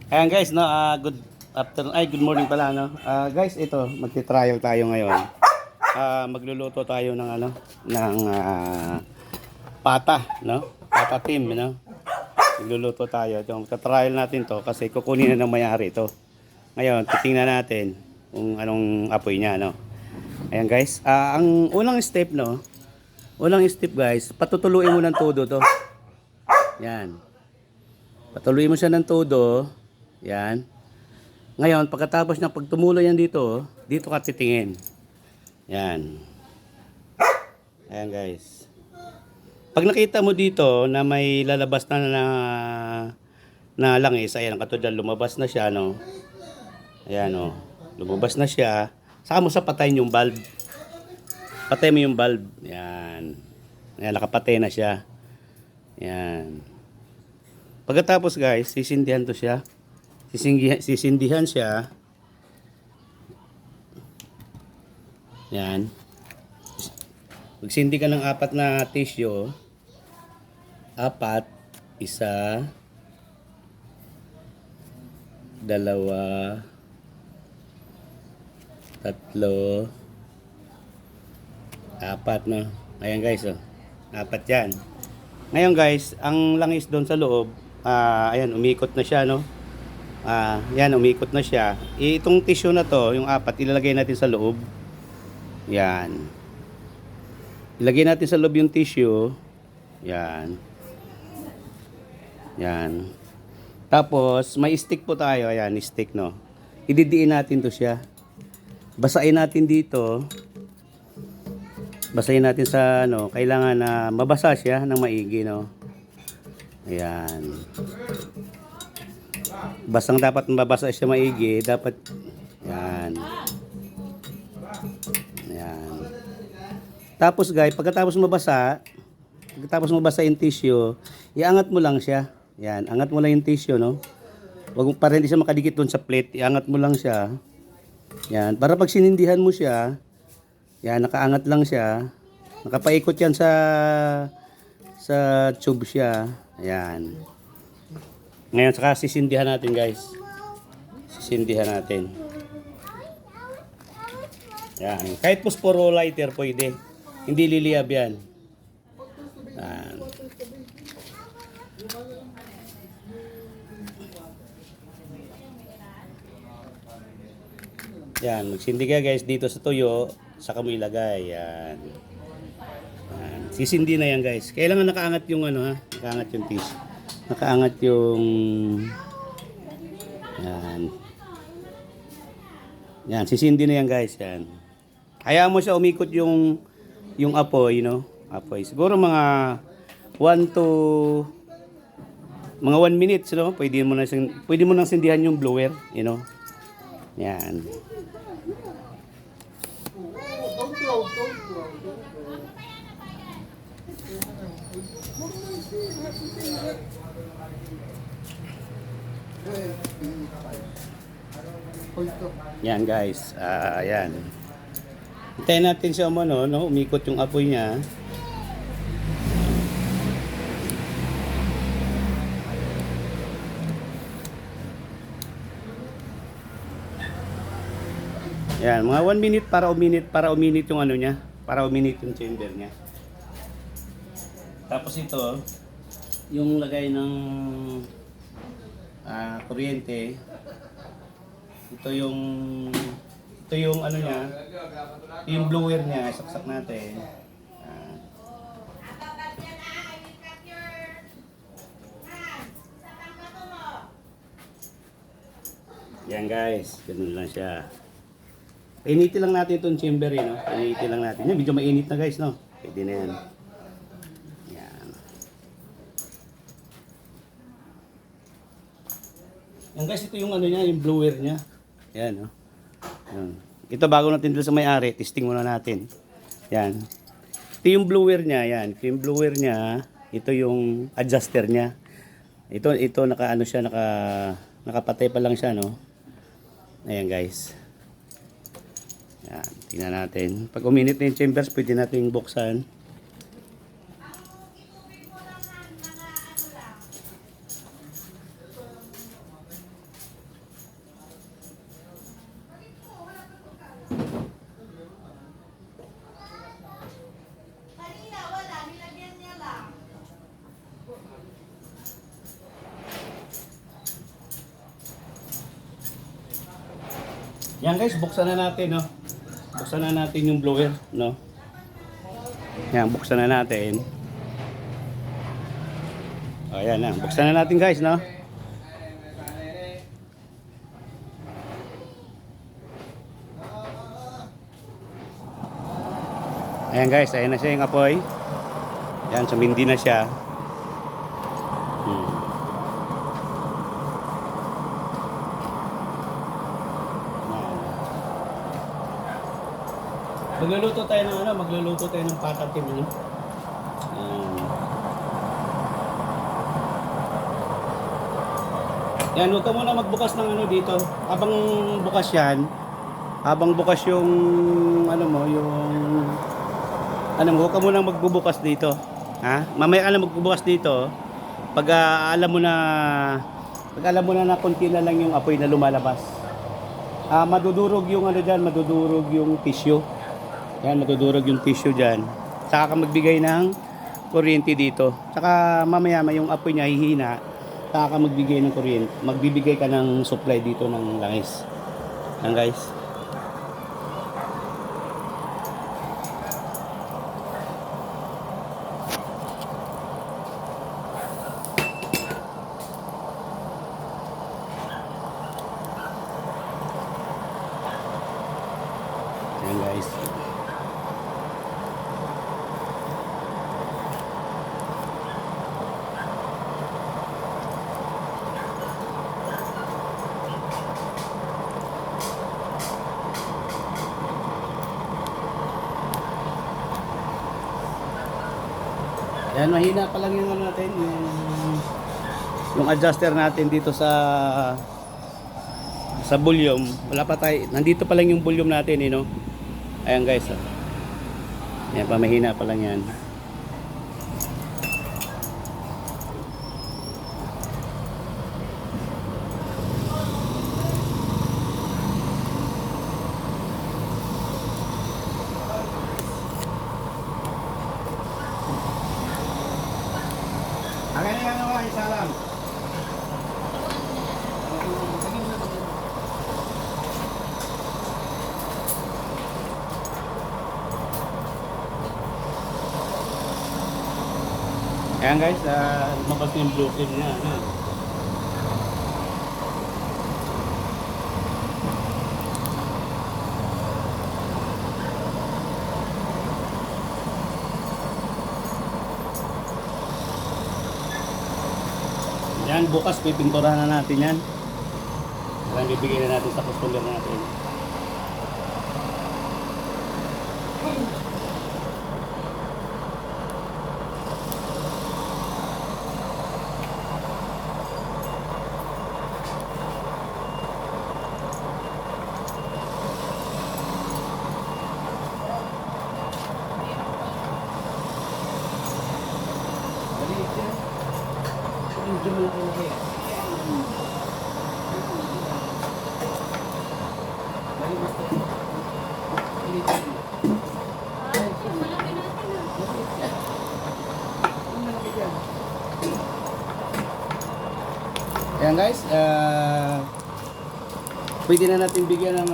Ayan guys, no, good afternoon, good morning pala, no. Guys, ito, magti-trial tayo ngayon. Magluluto tayo ng ng pata, no? Pata team, no? Magluluto tayo. Ito, magta-trial natin to kasi kukunin na ng may-ari ito. Ngayon, titingnan natin kung anong apoy niya, no. Ayan guys, ang unang step, no. Unang step guys, patutuluin mo ng todo to. Yan. Patuloy mo siya ng todo. Yan. Ngayon, pagkatapos ng pagtumulo yan dito, dito ka titingin. Yan. Ayan guys. Pag nakita mo dito na may lalabas na langis, ayan, katulad lumabas na siya, no? Ayan, no? Lumabas na siya. Saka mo sa patayin yung bulb. Patay mo yung bulb. Yan. Ayan, nakapatay na siya. Yan. Pagkatapos guys, sisindihan to siya. Sisindihan siya. Yan. Magsindi ka ng 4 na tissue. 4, 1, 2, 3, 4, no? Ayan guys, oh. 4 yan. Ngayon guys, ang langis doon sa loob, ayan, umikot na siya, no? Yan, umikot na siya. Itong tissue na to, yung 4, ilalagay natin sa loob. Yan. Ilagay natin sa loob yung tissue. Yan. Yan. Tapos, may stick po tayo. Ayan, stick, no? Ididiin natin to siya. Basahin natin dito. Basahin natin sa, kailangan na mabasa siya ng maigi, no? Ayan. Basang dapat mabasa siya maigi, dapat yan. Yan. Tapos guys, pagkatapos mabasa yung tissue, iangat mo lang siya. Yan, angat mo lang yung tissue, no? Wag para hindi siya makadikit doon sa plate, iangat mo lang siya. Yan, para pag sinindihan mo siya, yan, nakaangat lang siya. Nakapaikot yan sa tube siya. Ayan. Ngayon, saka sisindihan natin guys. Sisindihan natin. Yan. Kahit posporo lighter pwede. Hindi liliyab yan. Yan. Yan. Magsindi ka guys dito sa tuyo. Saka mo ilagay. Yan. Yan. Sisindi na yan guys. Kailangan nakaangat yung nakaangat yung tissue. Nakaangat yung yan. Yan, sisindi na yan guys, yan. Hayaan mo siya umikot yung apoy, apoy. Siguro mga 1 minute, Pwede mo nang sindihan yung blower, Yan. Yan guys, ayan. Hintayin natin siya umikot yung apoy niya. Yan, mga 1 minute para uminit yung niya, para uminit yung chamber niya. Tapos ito, yung lagay ng kuryente. Ito yung niya, yung blower niya, saksak natin. Yan guys, ganun lang siya. Painitin lang natin itong chamber, Painitin lang natin. Yan, medyo mainit na guys, no? Pwede na yan. Yan. Yan guys, ito yung niya, yung blower niya. Yan, no? Yan. Ito bago natin dito sa may-ari, testing muna natin. Yan. Ito yung blower niya, yan. Ito yung blower niya, ito yung adjuster niya. Ito nakapatay pa lang siya, no? Ayan guys. Yan, tingnan natin. Pag uminit na yung chambers, pwede natin buksan. Yan guys, buksan na natin, no? Buksan na natin yung blower, no? Yan, buksan na natin. O, yan na. Buksan na natin guys, no? Ayan guys, ayan na siya yung apoy. Yan, sumindi na siya. Magluluto tayo ng ano, magluluto tayo ng patatim, ano? Yan, huwag ka muna magbukas ng ano dito. Habang bukas yan, habang bukas yung ano mo, yung ano mo, huwag ka muna magbubukas dito. Ha? Mamaya ka lang magbubukas dito. Pag alam mo na konti na lang yung apoy na lumalabas. Madudurog yung ano diyan, madudurog yung tissue. Yan, madudurog yung tissue diyan. Saka ka magbigay ng kuryente dito. Saka mamaya yung apoy niya hihina. Saka ka magbigay ng kuryente. Magbibigay ka ng supply dito ng langis. Yan guys. Yan guys. Yan, mahina pa lang yung ano natin, yung adjuster natin dito sa volume. Wala pa tayo, nandito pa lang yung volume natin, no? Ayan guys, oh. Yan pa, mahina pa lang yan. Akin na yan naman, isa lang. Ayan guys, lumabas na yung blue film niya. Yan, bukas pipinturahan na natin yan. Yan, bibigyan na natin sa customer natin. Ayan guys, pwede na natin bigyan ng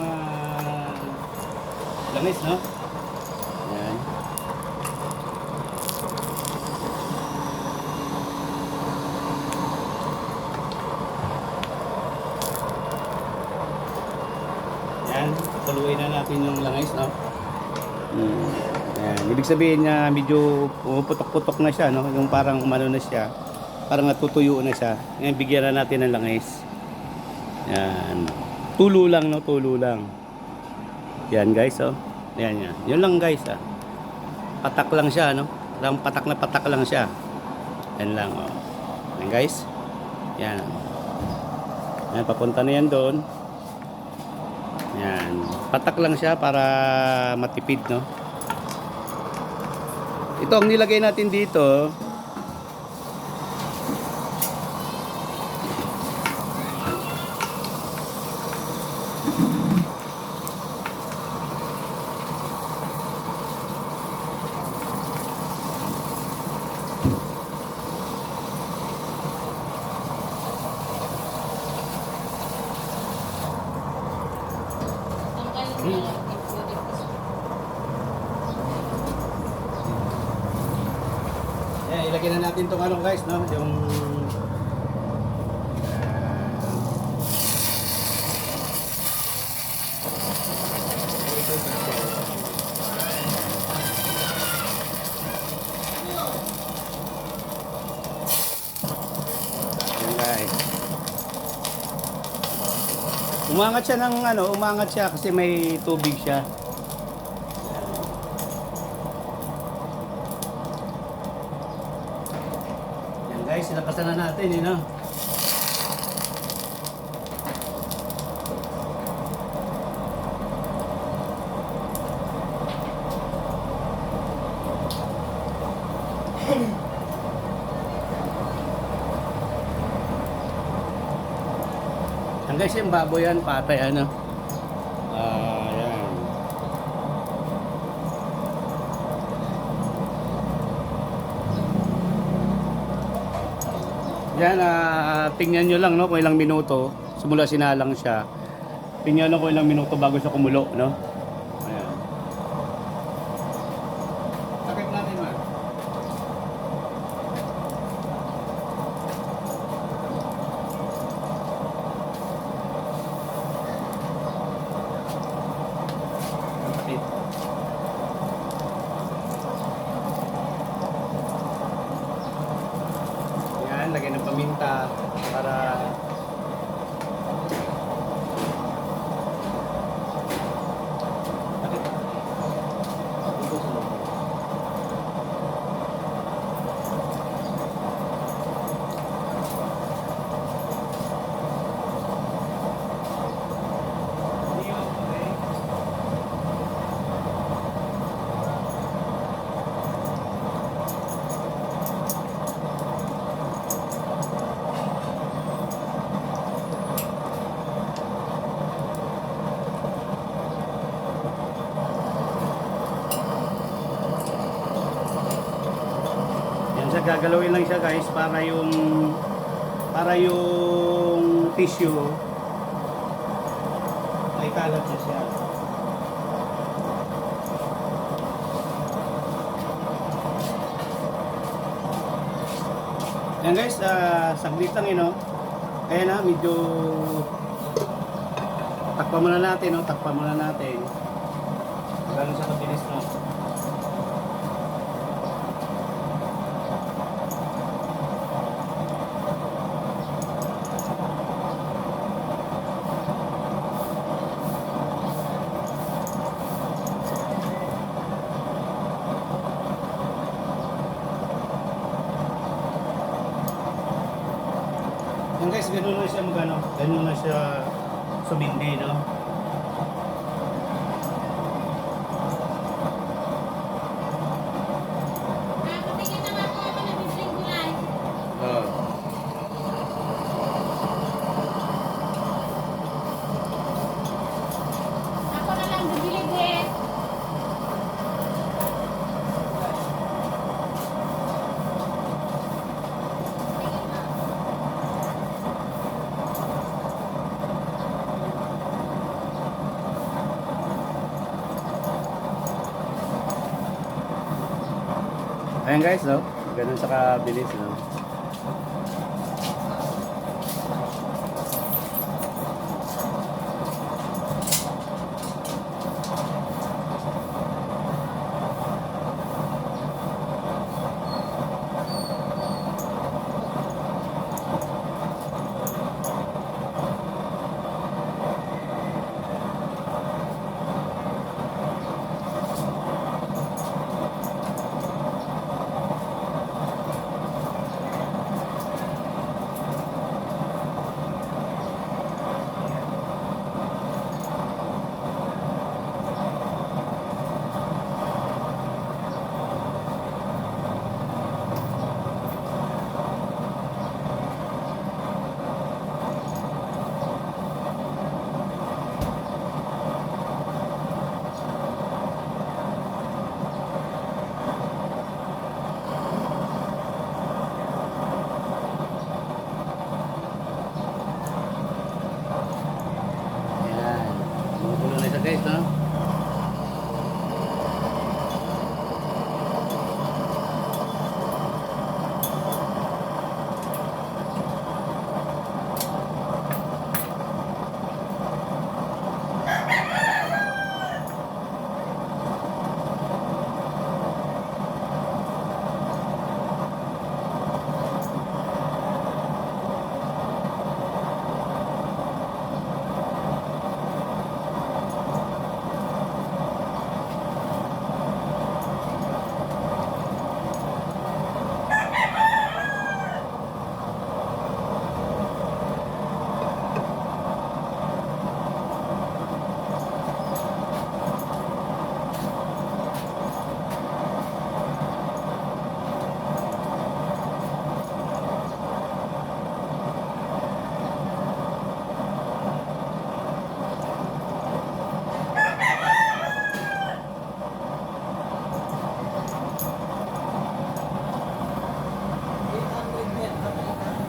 langis, no? Ayan. Ayan, tuluin na natin yung langis, no? Ayan, ibig sabihin niya medyo puputok-putok na siya, no? Yung parang umano na siya. Parang natutuyo na siya. Ngayon, bigyan na natin ng langis. Yan. Tulo lang, no? Tulo lang. Yan, guys, oh. Yan, yan. Yun lang, guys, ah. Patak lang siya, no? Parang patak na patak lang siya. Yan lang, oh. Yan, guys. Yan. Yan, papunta na yan doon. Yan. Patak lang siya para matipid, no? Ito, ang nilagay natin dito, Yeah, ilagay na natin itong ano guys, no? Yung yan guys. Umangat siya ng ano, umangat siya kasi may tubig siya. Yan guys, sinapasan na natin, no? Yan guys, yung baboy yan, patay ano. Yan. Yan, tingnan nyo lang no, kung ilang minuto. Simula sinalang siya. Tingnan nyo kung ilang minuto bago siya kumulo, no? Ayan. Takip natin man. Yan, lagyan ng paminta para gagalawin lang siya guys para yung tissue ay kalat na siya. Yan guys, saglit lang yun, no? Kaya na, medyo takpan muna natin, no? Takpan muna natin. Gano'n sa kabilis, no? Yan guys, ganun na siya magano, ganun na siya sumindi, no? Patingin na nga po ako ng bising gulay. Ako na lang bibili din. Ayan guys, no? Ganun sa kabilis, no? guys, no?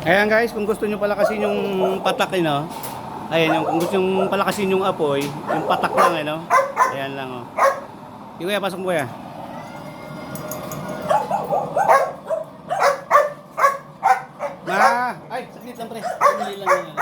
Ayan guys, kung gusto nyo palakasin yung patak, no? Ayan, kung gusto nyo palakasin yung apoy, yung patak lang, no? Ayan lang, oh. Yung kuya, pasok mo kuya. Ay, sakit lang pre. Sandali lang yan.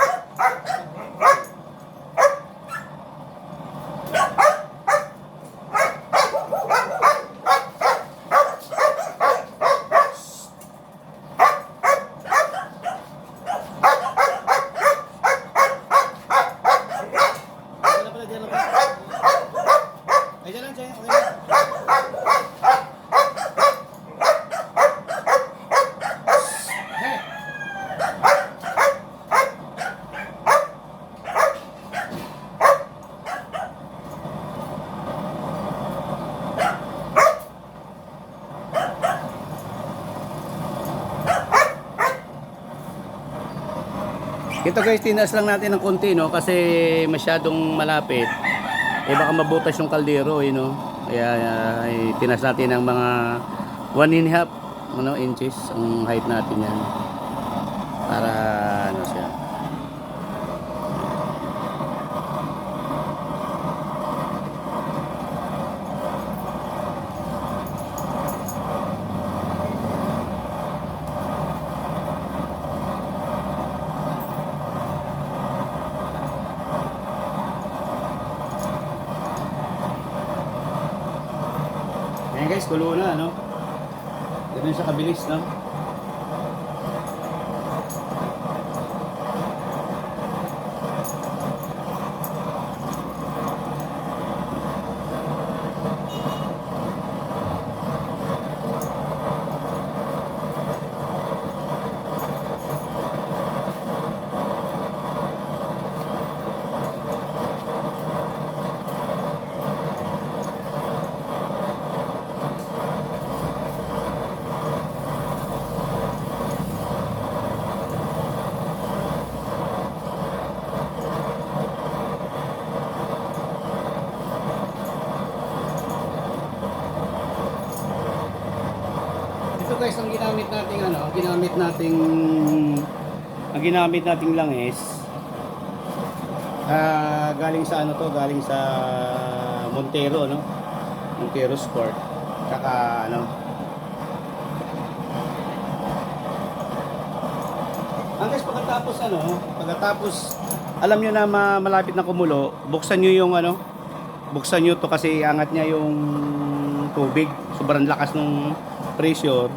Ay, dyan lang, okay lang. Ito guys, tinaas lang natin ng konti, no? Kasi masyadong malapit. Eh baka mabutas yung kaldero, no? Kaya tinaas natin ng mga 1.5 inches ang height natin yan. Para ano siya. Ayan guys, kulo na, no? Ganun siya kabilis, no? Ito guys, ang ginamit nating ano, ang ginamit nating langis galing sa ano to, galing sa Montero, no? Montero Sport. Saka ano, ang guys, pagkatapos alam niyo na malapit na kumulo, buksan niyo yung ano, buksan niyo to kasi angat niya yung tubig, sobrang lakas ng pressure.